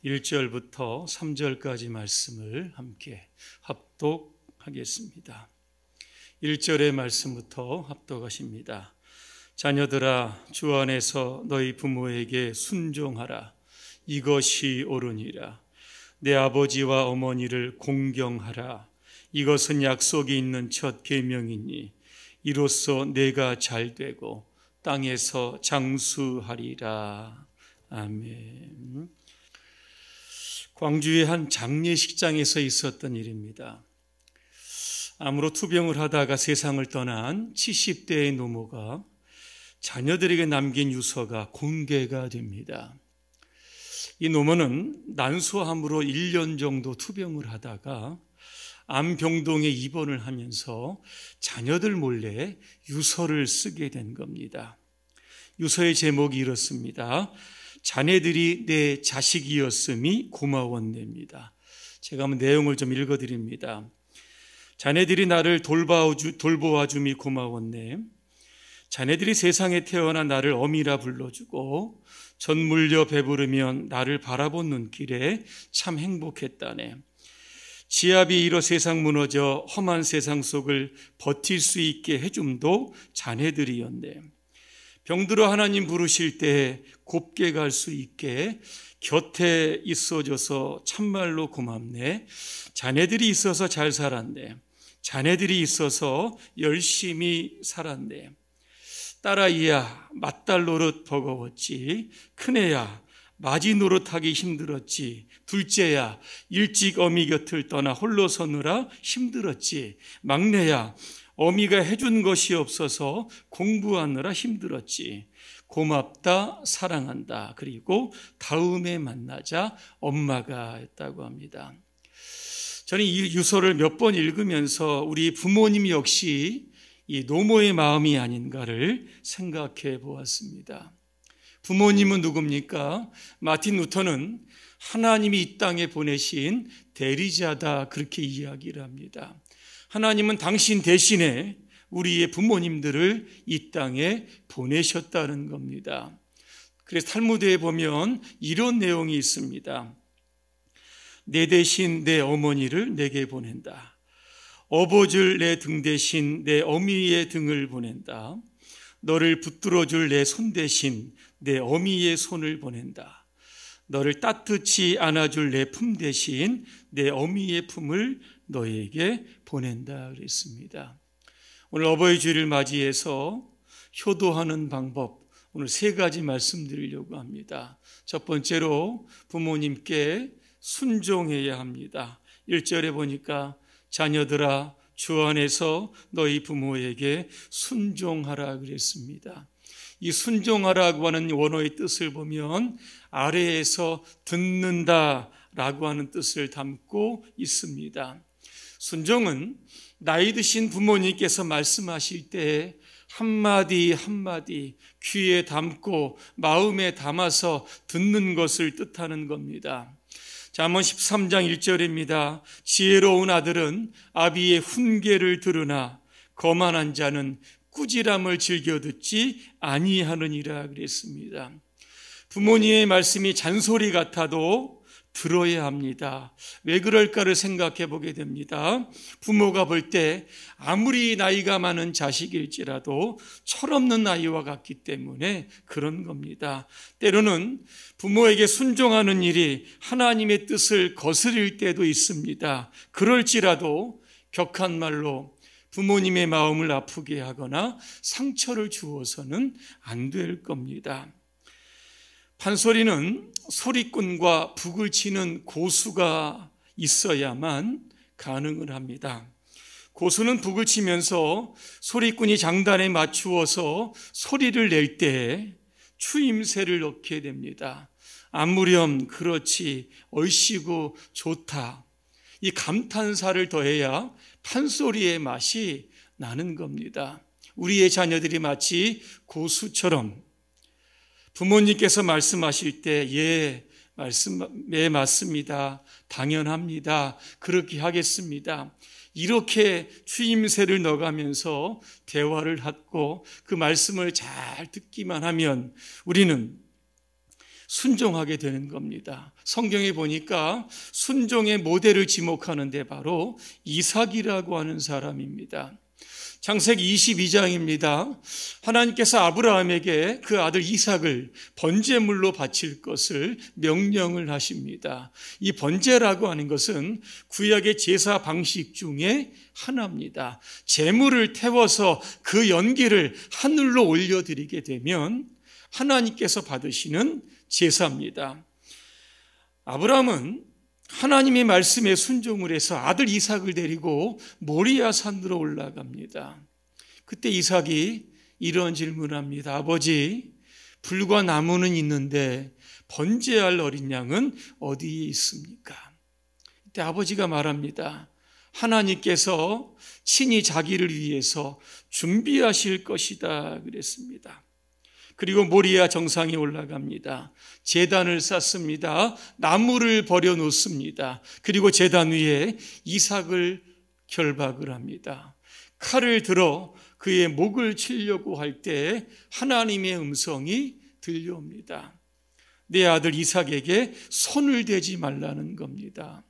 1절부터 3절까지 말씀을 함께 합독하겠습니다. 1절의 말씀부터 합독하십니다. 자녀들아, 주 안에서 너희 부모에게 순종하라. 이것이 옳으니라. 내 아버지와 어머니를 공경하라. 이것은 약속이 있는 첫 계명이니 이로써 내가 잘되고 땅에서 장수하리라. 아멘. 광주의 한 장례식장에서 있었던 일입니다. 암으로 투병을 하다가 세상을 떠난 70대의 노모가 자녀들에게 남긴 유서가 공개가 됩니다. 이 노모는 난소암으로 1년 정도 투병을 하다가 암병동에 입원을 하면서 자녀들 몰래 유서를 쓰게 된 겁니다. 유서의 제목이 이렇습니다. 자네들이 내 자식이었음이 고마웠네입니다. 제가 한번 내용을 좀 읽어드립니다. 자네들이 나를 돌보아줌이 고마웠네. 자네들이 세상에 태어나 나를 어미라 불러주고 젖 물려 배부르면 나를 바라본 눈길에 참 행복했다네. 지압이 일어 세상 무너져 험한 세상 속을 버틸 수 있게 해줌도 자네들이었네. 병들어 하나님 부르실 때 곱게 갈 수 있게 곁에 있어줘서 참말로 고맙네. 자네들이 있어서 잘 살았네. 자네들이 있어서 열심히 살았네. 딸아이야, 맏딸 노릇 버거웠지. 큰애야, 맞이 노릇하기 힘들었지. 둘째야, 일찍 어미 곁을 떠나 홀로 서느라 힘들었지. 막내야, 어미가 해준 것이 없어서 공부하느라 힘들었지. 고맙다, 사랑한다. 그리고 다음에 만나자, 엄마가 했다고 합니다. 저는 이 유서를 몇 번 읽으면서 우리 부모님 역시 이 노모의 마음이 아닌가를 생각해 보았습니다. 부모님은 누굽니까? 마틴 루터는 하나님이 이 땅에 보내신 대리자다, 그렇게 이야기를 합니다. 하나님은 당신 대신에 우리의 부모님들을 이 땅에 보내셨다는 겁니다. 그래서 탈무드에 보면 이런 내용이 있습니다. 내 대신 내 어머니를 내게 보낸다. 업어줄 내 등 대신 내 어미의 등을 보낸다. 너를 붙들어줄 내 손 대신 내 어미의 손을 보낸다. 너를 따뜻이 안아줄 내 품 대신 내 어미의 품을 너에게 보낸다 그랬습니다. 오늘 어버이 주일을 맞이해서 효도하는 방법, 오늘 3가지 말씀드리려고 합니다. 첫 번째로 부모님께 순종해야 합니다. 1절에 보니까 자녀들아, 주 안에서 너희 부모에게 순종하라 그랬습니다. 이 순종하라고 하는 원어의 뜻을 보면 아래에서 듣는다라고 하는 뜻을 담고 있습니다. 순종은 나이 드신 부모님께서 말씀하실 때 한마디 한마디 귀에 담고 마음에 담아서 듣는 것을 뜻하는 겁니다. 잠언 13장 1절입니다. 지혜로운 아들은 아비의 훈계를 들으나 거만한 자는 꾸지람을 즐겨 듣지 아니하느니라 그랬습니다. 부모님의 말씀이 잔소리 같아도 들어야 합니다. 왜 그럴까를 생각해 보게 됩니다. 부모가 볼 때 아무리 나이가 많은 자식일지라도 철없는 아이와 같기 때문에 그런 겁니다. 때로는 부모에게 순종하는 일이 하나님의 뜻을 거스릴 때도 있습니다. 그럴지라도 격한 말로 부모님의 마음을 아프게 하거나 상처를 주어서는 안 될 겁니다. 판소리는 소리꾼과 북을 치는 고수가 있어야만 가능을 합니다. 고수는 북을 치면서 소리꾼이 장단에 맞추어서 소리를 낼 때 추임새를 넣게 됩니다. 안무렴, 그렇지, 얼씨구, 좋다. 이 감탄사를 더해야 판소리의 맛이 나는 겁니다. 우리의 자녀들이 마치 고수처럼 부모님께서 말씀하실 때 예, 맞습니다. 당연합니다. 그렇게 하겠습니다. 이렇게 추임새를 넣어가면서 대화를 하고 그 말씀을 잘 듣기만 하면 우리는 순종하게 되는 겁니다. 성경에 보니까 순종의 모델을 지목하는데 바로 이삭이라고 하는 사람입니다. 창세기 22장입니다. 하나님께서 아브라함에게 그 아들 이삭을 번제물로 바칠 것을 명령을 하십니다. 이 번제라고 하는 것은 구약의 제사 방식 중에 하나입니다. 제물을 태워서 그 연기를 하늘로 올려드리게 되면 하나님께서 받으시는 제사입니다. 아브라함은 하나님의 말씀에 순종을 해서 아들 이삭을 데리고 모리아 산으로 올라갑니다. 그때 이삭이 이런 질문을 합니다. 아버지, 불과 나무는 있는데 번제할 어린 양은 어디에 있습니까? 그때 아버지가 말합니다. 하나님께서 친히 자기를 위해서 준비하실 것이다 그랬습니다. 그리고 모리아 정상에 올라갑니다. 제단을 쌓습니다. 나무를 버려놓습니다. 그리고 제단 위에 이삭을 결박을 합니다. 칼을 들어 그의 목을 치려고 할 때 하나님의 음성이 들려옵니다. 내 아들 이삭에게 손을 대지 말라는 겁니다.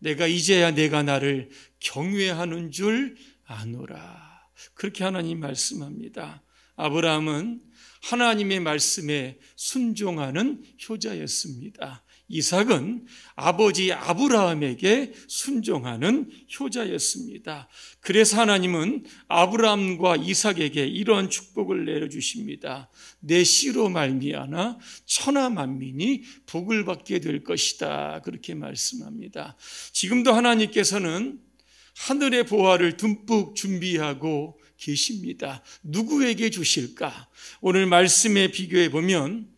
내가 이제야 내가 나를 경외하는 줄 아노라. 그렇게 하나님 말씀합니다. 아브라함은 하나님의 말씀에 순종하는 효자였습니다. 이삭은 아버지 아브라함에게 순종하는 효자였습니다. 그래서 하나님은 아브라함과 이삭에게 이러한 축복을 내려주십니다. 내 씨로 말미암아 천하 만민이 복을 받게 될 것이다. 그렇게 말씀합니다. 지금도 하나님께서는 하늘의 보화를 듬뿍 준비하고 계십니다. 누구에게 주실까? 오늘 말씀에 비교해 보면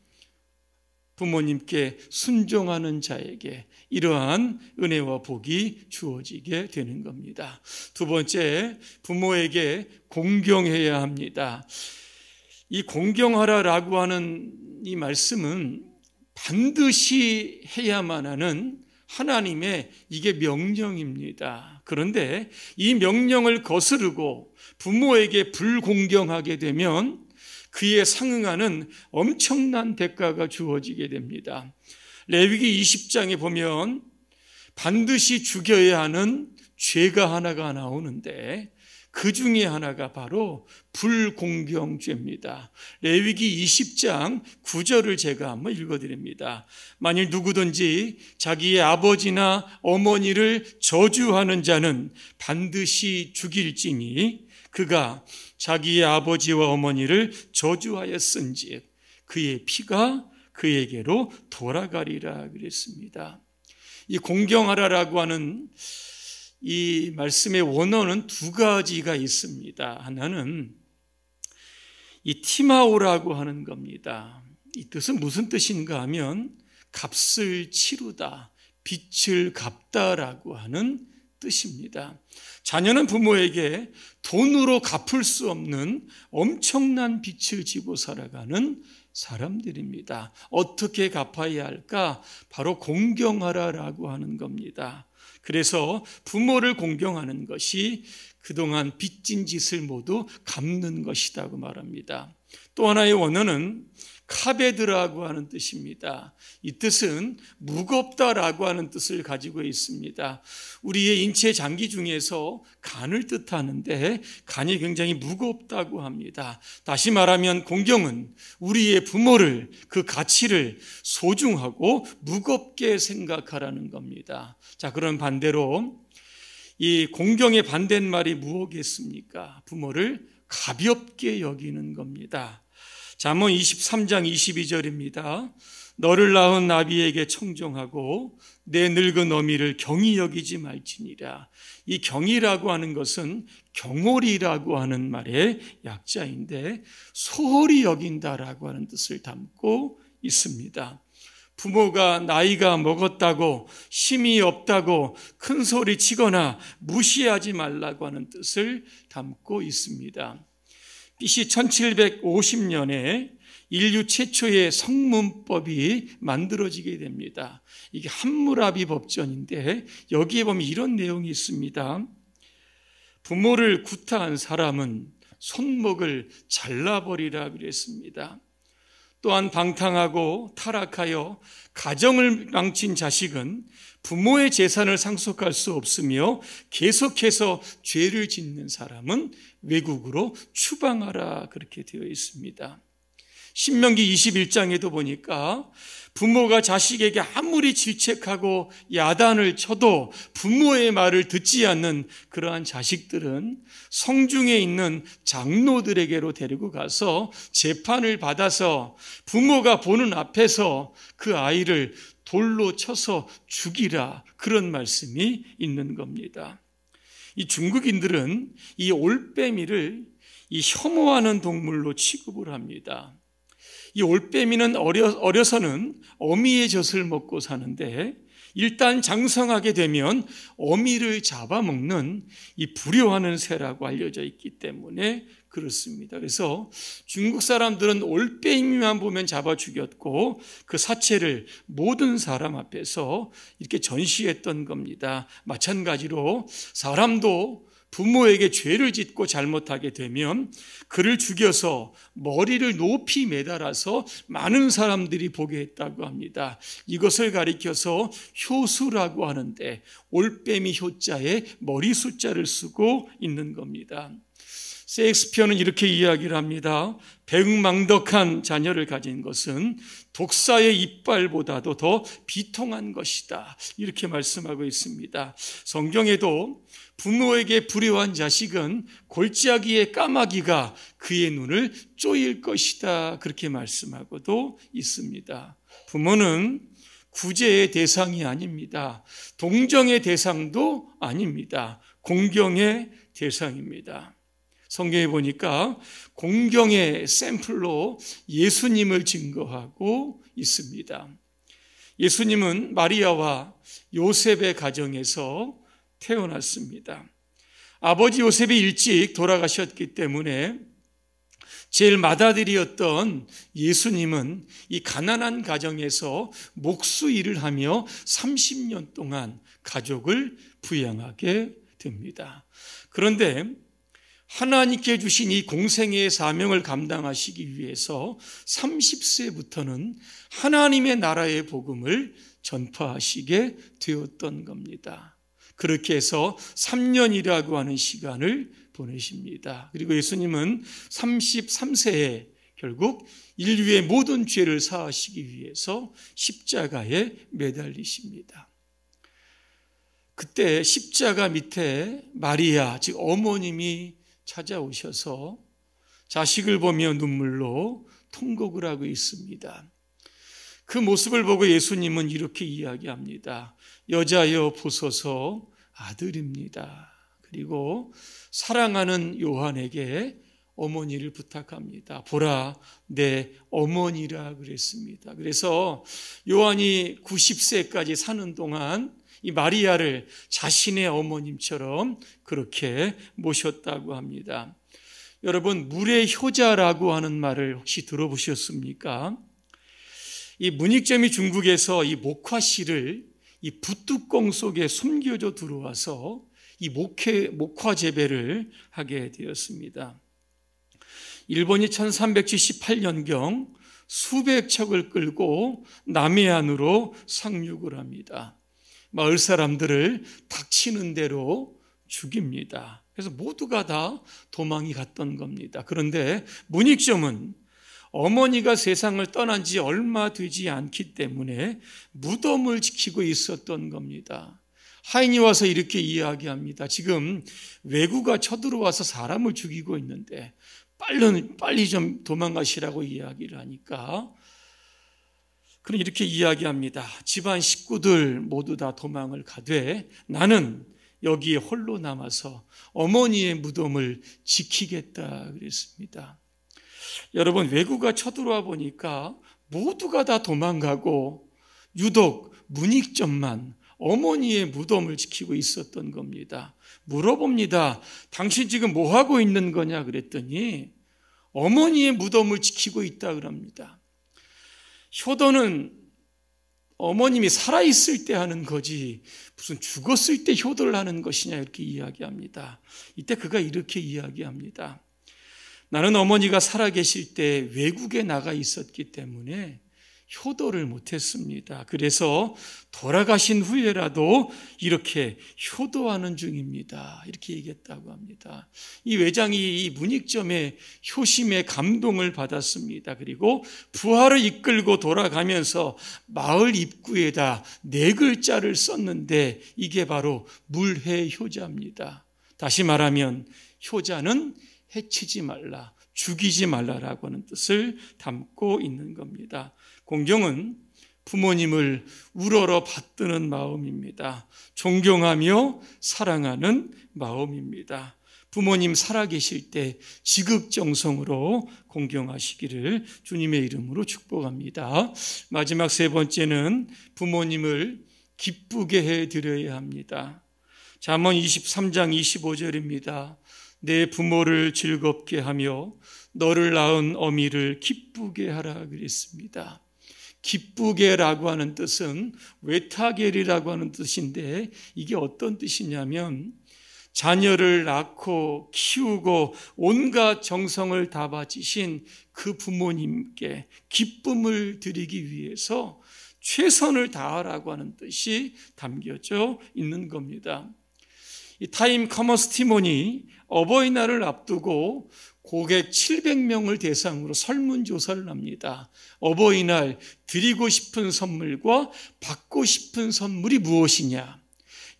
부모님께 순종하는 자에게 이러한 은혜와 복이 주어지게 되는 겁니다. 두 번째, 부모에게 공경해야 합니다. 이 공경하라라고 하는 이 말씀은 반드시 해야만 하는 하나님의 이게 명령입니다. 그런데 이 명령을 거스르고 부모에게 불공경하게 되면 그에 상응하는 엄청난 대가가 주어지게 됩니다. 레위기 20장에 보면 반드시 죽여야 하는 죄가 하나가 나오는데 그 중에 하나가 바로 불공경죄입니다. 레위기 20장 9절을 제가 한번 읽어드립니다. 만일 누구든지 자기의 아버지나 어머니를 저주하는 자는 반드시 죽일지니 그가 자기의 아버지와 어머니를 저주하였은즉 그의 피가 그에게로 돌아가리라 그랬습니다. 이 공경하라라고 하는 이 말씀의 원어는 두 가지가 있습니다. 하나는 이 티마오라고 하는 겁니다. 이 뜻은 무슨 뜻인가 하면 값을 치르다, 빚을 갚다라고 하는 뜻입니다. 자녀는 부모에게 돈으로 갚을 수 없는 엄청난 빚을 지고 살아가는 사람들입니다. 어떻게 갚아야 할까? 바로 공경하라라고 하는 겁니다. 그래서 부모를 공경하는 것이 그동안 빚진 짓을 모두 갚는 것이라고 말합니다. 또 하나의 원어는 카베드라고 하는 뜻입니다. 이 뜻은 무겁다라고 하는 뜻을 가지고 있습니다. 우리의 인체 장기 중에서 간을 뜻하는데 간이 굉장히 무겁다고 합니다. 다시 말하면 공경은 우리의 부모를, 그 가치를 소중하고 무겁게 생각하라는 겁니다. 자, 그럼 반대로 이 공경의 반대말이 무엇이겠습니까? 부모를 가볍게 여기는 겁니다. 잠언 23장 22절입니다. 너를 낳은 나비에게 청종하고 내 늙은 어미를 경히 여기지 말지니라. 이 경이라고 하는 것은 경홀이라고 하는 말의 약자인데 소홀히 여긴다라고 하는 뜻을 담고 있습니다. 부모가 나이가 먹었다고 힘이 없다고 큰 소리 치거나 무시하지 말라고 하는 뜻을 담고 있습니다. BC 1750년에 인류 최초의 성문법이 만들어지게 됩니다. 이게 함무라비 법전인데 여기에 보면 이런 내용이 있습니다. 부모를 구타한 사람은 손목을 잘라버리라 그랬습니다. 또한 방탕하고 타락하여 가정을 망친 자식은 부모의 재산을 상속할 수 없으며 계속해서 죄를 짓는 사람은 외국으로 추방하라, 그렇게 되어 있습니다. 신명기 21장에도 보니까 부모가 자식에게 아무리 질책하고 야단을 쳐도 부모의 말을 듣지 않는 그러한 자식들은 성중에 있는 장로들에게로 데리고 가서 재판을 받아서 부모가 보는 앞에서 그 아이를 돌로 쳐서 죽이라, 그런 말씀이 있는 겁니다. 이 중국인들은 이 올빼미를 이 혐오하는 동물로 취급을 합니다. 이 올빼미는 어려서는 어미의 젖을 먹고 사는데 일단 장성하게 되면 어미를 잡아먹는 이 불효하는 새라고 알려져 있기 때문에 그렇습니다. 그래서 중국 사람들은 올빼미만 보면 잡아 죽였고 그 사체를 모든 사람 앞에서 이렇게 전시했던 겁니다. 마찬가지로 사람도 부모에게 죄를 짓고 잘못하게 되면 그를 죽여서 머리를 높이 매달아서 많은 사람들이 보게 했다고 합니다. 이것을 가리켜서 효수라고 하는데 올빼미 효자에 머리 숫자를 쓰고 있는 겁니다. 셰익스피어는 이렇게 이야기를 합니다. 배은망덕한 자녀를 가진 것은 독사의 이빨보다도 더 비통한 것이다, 이렇게 말씀하고 있습니다. 성경에도 부모에게 불효한 자식은 골짜기의 까마귀가 그의 눈을 쪼일 것이다, 그렇게 말씀하고도 있습니다. 부모는 구제의 대상이 아닙니다. 동정의 대상도 아닙니다. 공경의 대상입니다. 성경에 보니까 공경의 샘플로 예수님을 증거하고 있습니다. 예수님은 마리아와 요셉의 가정에서 태어났습니다. 아버지 요셉이 일찍 돌아가셨기 때문에 제일 맏아들이었던 예수님은 이 가난한 가정에서 목수 일을 하며 30년 동안 가족을 부양하게 됩니다. 그런데 하나님께 주신 이 공생애의 사명을 감당하시기 위해서 30세부터는 하나님의 나라의 복음을 전파하시게 되었던 겁니다. 그렇게 해서 3년이라고 하는 시간을 보내십니다. 그리고 예수님은 33세에 결국 인류의 모든 죄를 사하시기 위해서 십자가에 매달리십니다. 그때 십자가 밑에 마리아, 즉 어머님이 찾아오셔서 자식을 보며 눈물로 통곡을 하고 있습니다. 그 모습을 보고 예수님은 이렇게 이야기합니다. 여자여 보소서 아들입니다. 그리고 사랑하는 요한에게 어머니를 부탁합니다. 보라 내 어머니라 그랬습니다. 그래서 요한이 90세까지 사는 동안 이 마리아를 자신의 어머님처럼 그렇게 모셨다고 합니다. 여러분, 물의 효자라고 하는 말을 혹시 들어보셨습니까? 이 문익점이 중국에서 이 목화씨를 이 붓뚜껑 속에 숨겨져 들어와서 이 목화 재배를 하게 되었습니다. 일본이 1378년경 수백 척을 끌고 남해안으로 상륙을 합니다. 마을 사람들을 닥치는 대로 죽입니다. 그래서 모두가 다 도망이 갔던 겁니다. 그런데 문익점은 어머니가 세상을 떠난 지 얼마 되지 않기 때문에 무덤을 지키고 있었던 겁니다. 하인이 와서 이렇게 이야기합니다. 지금 왜구가 쳐들어와서 사람을 죽이고 있는데 빨리 좀 도망가시라고 이야기를 하니까 그는 이렇게 이야기합니다. 집안 식구들 모두 다 도망을 가되 나는 여기에 홀로 남아서 어머니의 무덤을 지키겠다 그랬습니다. 여러분, 왜구가 쳐들어와 보니까 모두가 다 도망가고 유독 문익점만 어머니의 무덤을 지키고 있었던 겁니다. 물어봅니다. 당신 지금 뭐 하고 있는 거냐 그랬더니 어머니의 무덤을 지키고 있다 그럽니다. 효도는 어머님이 살아있을 때 하는 거지 무슨 죽었을 때 효도를 하는 것이냐 이렇게 이야기합니다. 이때 그가 이렇게 이야기합니다. 나는 어머니가 살아계실 때 외국에 나가 있었기 때문에 효도를 못했습니다. 그래서 돌아가신 후에라도 이렇게 효도하는 중입니다. 이렇게 얘기했다고 합니다. 이 외장이 이 문익점의 효심에 감동을 받았습니다. 그리고 부하를 이끌고 돌아가면서 마을 입구에다 4글자를 썼는데 이게 바로 물해효자입니다. 다시 말하면 효자는 해치지 말라, 죽이지 말라라고 하는 뜻을 담고 있는 겁니다. 공경은 부모님을 우러러 받드는 마음입니다. 존경하며 사랑하는 마음입니다. 부모님 살아계실 때 지극정성으로 공경하시기를 주님의 이름으로 축복합니다. 마지막 3번째는 부모님을 기쁘게 해드려야 합니다. 잠언 23장 25절입니다. 내 부모를 즐겁게 하며 너를 낳은 어미를 기쁘게 하라 그랬습니다. 기쁘게라고 하는 뜻은 외타겔이라고 하는 뜻인데 이게 어떤 뜻이냐면 자녀를 낳고 키우고 온갖 정성을 다 바치신 그 부모님께 기쁨을 드리기 위해서 최선을 다하라고 하는 뜻이 담겨져 있는 겁니다. 이 타임 커머스 티몬이 어버이날을 앞두고 고객 700명을 대상으로 설문조사를 합니다. 어버이날 드리고 싶은 선물과 받고 싶은 선물이 무엇이냐?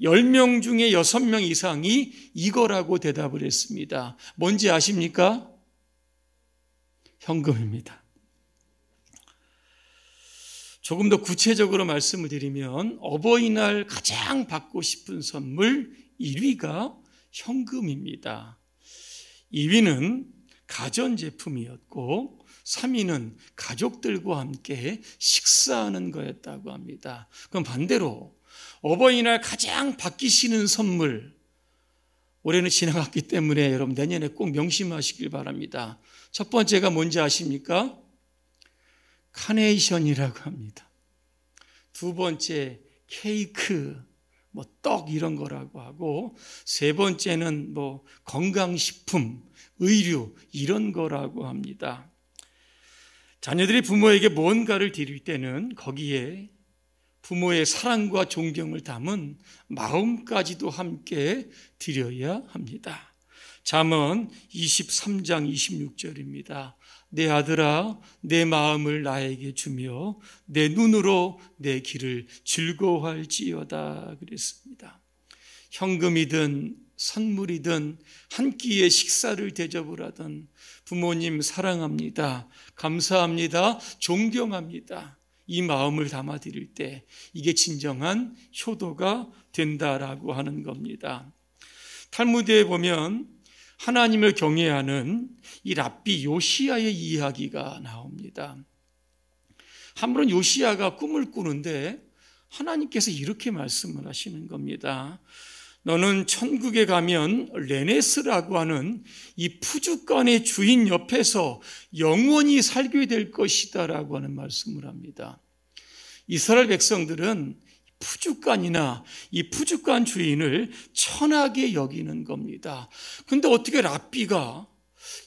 10명 중에 6명 이상이 이거라고 대답을 했습니다. 뭔지 아십니까? 현금입니다. 조금 더 구체적으로 말씀을 드리면 어버이날 가장 받고 싶은 선물 1위가 현금입니다. 2위는 가전제품이었고 3위는 가족들과 함께 식사하는 거였다고 합니다. 그럼 반대로 어버이날 가장 받기 싫은 선물, 올해는 지나갔기 때문에 여러분 내년에 꼭 명심하시길 바랍니다. 첫 번째가 뭔지 아십니까? 카네이션이라고 합니다. 두 번째 케이크, 떡 이런 거라고 하고, 세 번째는 건강식품, 의류 이런 거라고 합니다. 자녀들이 부모에게 뭔가를 드릴 때는 거기에 부모의 사랑과 존경을 담은 마음까지도 함께 드려야 합니다. 잠언 23장 26절입니다. 내 아들아, 내 마음을 나에게 주며 내 눈으로 내 길을 즐거워할지어다 그랬습니다. 현금이든 선물이든 한 끼의 식사를 대접을 하든 부모님 사랑합니다, 감사합니다, 존경합니다, 이 마음을 담아 드릴 때 이게 진정한 효도가 된다라고 하는 겁니다. 탈무드에 보면 하나님을 경외하는 이 랍비 요시야의 이야기가 나옵니다. 한번 요시야가 꿈을 꾸는데 하나님께서 이렇게 말씀을 하시는 겁니다. 너는 천국에 가면 레네스라고 하는 이 푸주간의 주인 옆에서 영원히 살게 될 것이다 라고 하는 말씀을 합니다. 이스라엘 백성들은 푸주간이나 이 푸주간 주인을 천하게 여기는 겁니다. 근데 어떻게 랍비가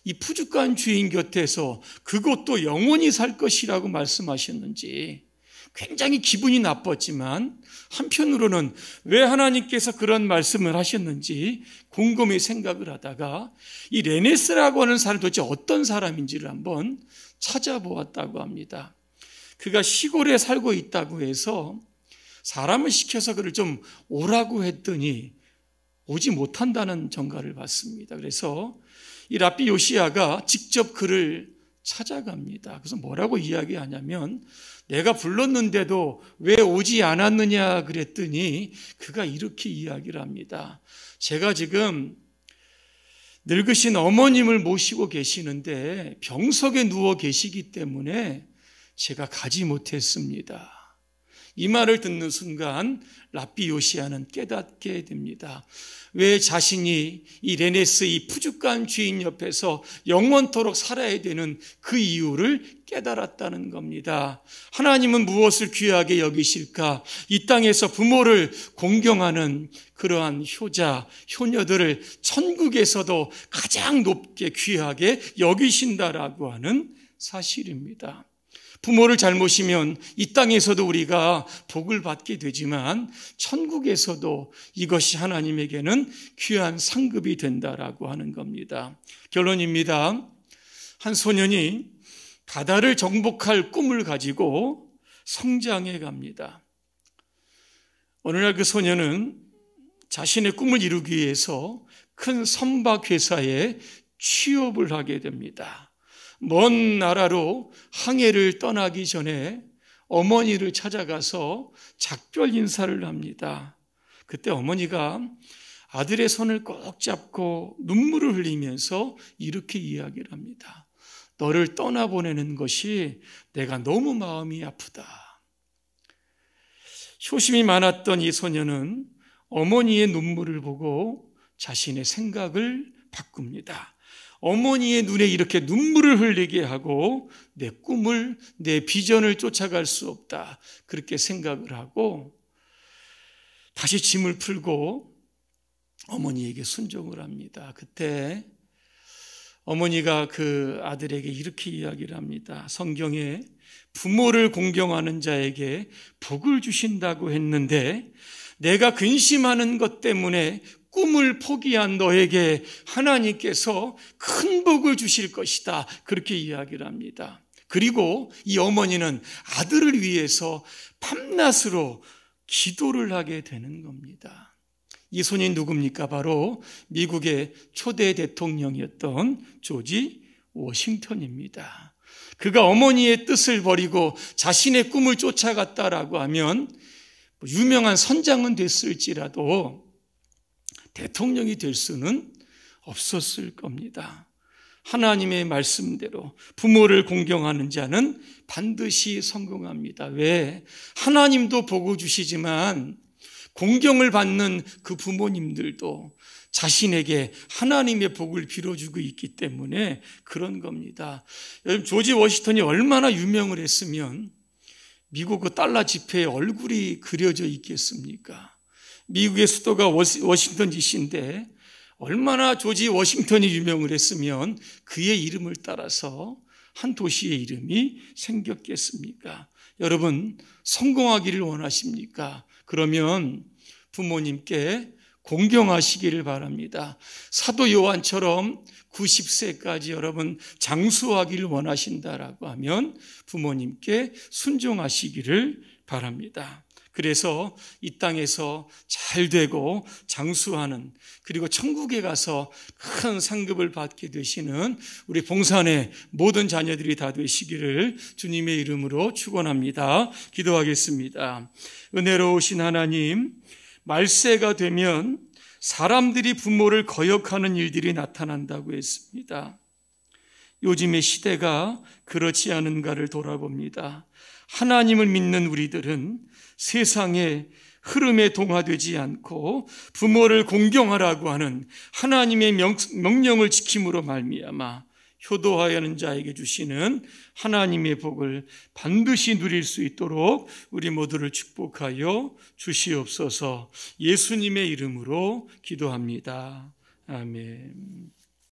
이 푸주간 주인 곁에서 그것도 영원히 살 것이라고 말씀하셨는지 굉장히 기분이 나빴지만 한편으로는 왜 하나님께서 그런 말씀을 하셨는지 곰곰이 생각을 하다가 이 레네스라고 하는 사람이 도대체 어떤 사람인지를 한번 찾아보았다고 합니다. 그가 시골에 살고 있다고 해서 사람을 시켜서 그를 좀 오라고 했더니 오지 못한다는 전가를 받습니다. 그래서 이 랍비 요시야가 직접 그를 찾아갑니다. 그래서 뭐라고 이야기하냐면 내가 불렀는데도 왜 오지 않았느냐 그랬더니 그가 이렇게 이야기를 합니다. 제가 지금 늙으신 어머님을 모시고 계시는데 병석에 누워 계시기 때문에 제가 가지 못했습니다. 이 말을 듣는 순간 랍비 요시야는 깨닫게 됩니다. 왜 자신이 이 레네스 이 푸죽한 주인 옆에서 영원토록 살아야 되는 그 이유를 깨달았다는 겁니다. 하나님은 무엇을 귀하게 여기실까? 이 땅에서 부모를 공경하는 그러한 효자, 효녀들을 천국에서도 가장 높게 귀하게 여기신다라고 하는 사실입니다. 부모를 잘 모시면 이 땅에서도 우리가 복을 받게 되지만 천국에서도 이것이 하나님에게는 귀한 상급이 된다라고 하는 겁니다. 결론입니다. 한 소년이 바다를 정복할 꿈을 가지고 성장해 갑니다. 어느 날 그 소년은 자신의 꿈을 이루기 위해서 큰 선박 회사에 취업을 하게 됩니다. 먼 나라로 항해를 떠나기 전에 어머니를 찾아가서 작별 인사를 합니다. 그때 어머니가 아들의 손을 꼭 잡고 눈물을 흘리면서 이렇게 이야기를 합니다. 너를 떠나보내는 것이 내가 너무 마음이 아프다. 효심이 많았던 이 소녀는 어머니의 눈물을 보고 자신의 생각을 바꿉니다. 어머니의 눈에 이렇게 눈물을 흘리게 하고 내 꿈을, 내 비전을 쫓아갈 수 없다. 그렇게 생각을 하고 다시 짐을 풀고 어머니에게 순종을 합니다. 그때 어머니가 그 아들에게 이렇게 이야기를 합니다. 성경에 부모를 공경하는 자에게 복을 주신다고 했는데 내가 근심하는 것 때문에 꿈을 포기한 너에게 하나님께서 큰 복을 주실 것이다. 그렇게 이야기를 합니다. 그리고 이 어머니는 아들을 위해서 밤낮으로 기도를 하게 되는 겁니다. 이 손이 누굽니까? 바로 미국의 초대 대통령이었던 조지 워싱턴입니다. 그가 어머니의 뜻을 버리고 자신의 꿈을 쫓아갔다라고 하면 유명한 선장은 됐을지라도 대통령이 될 수는 없었을 겁니다. 하나님의 말씀대로 부모를 공경하는 자는 반드시 성공합니다. 왜? 하나님도 복을 주시지만 공경을 받는 그 부모님들도 자신에게 하나님의 복을 빌어주고 있기 때문에 그런 겁니다. 여러분, 조지 워싱턴이 얼마나 유명을 했으면 미국 그 달러 지폐에 얼굴이 그려져 있겠습니까? 미국의 수도가 워싱턴 DC인데 얼마나 조지 워싱턴이 유명을 했으면 그의 이름을 따라서 한 도시의 이름이 생겼겠습니까? 여러분, 성공하기를 원하십니까? 그러면 부모님께 공경하시기를 바랍니다. 사도 요한처럼 90세까지 여러분 장수하기를 원하신다라고 하면 부모님께 순종하시기를 바랍니다. 그래서 이 땅에서 잘 되고 장수하는, 그리고 천국에 가서 큰 상급을 받게 되시는 우리 봉산의 모든 자녀들이 다 되시기를 주님의 이름으로 축원합니다. 기도하겠습니다. 은혜로우신 하나님, 말세가 되면 사람들이 부모를 거역하는 일들이 나타난다고 했습니다. 요즘의 시대가 그렇지 않은가를 돌아봅니다. 하나님을 믿는 우리들은 세상의 흐름에 동화되지 않고 부모를 공경하라고 하는 하나님의 명령을 지킴으로 말미암아 효도하여는 자에게 주시는 하나님의 복을 반드시 누릴 수 있도록 우리 모두를 축복하여 주시옵소서. 예수님의 이름으로 기도합니다. 아멘.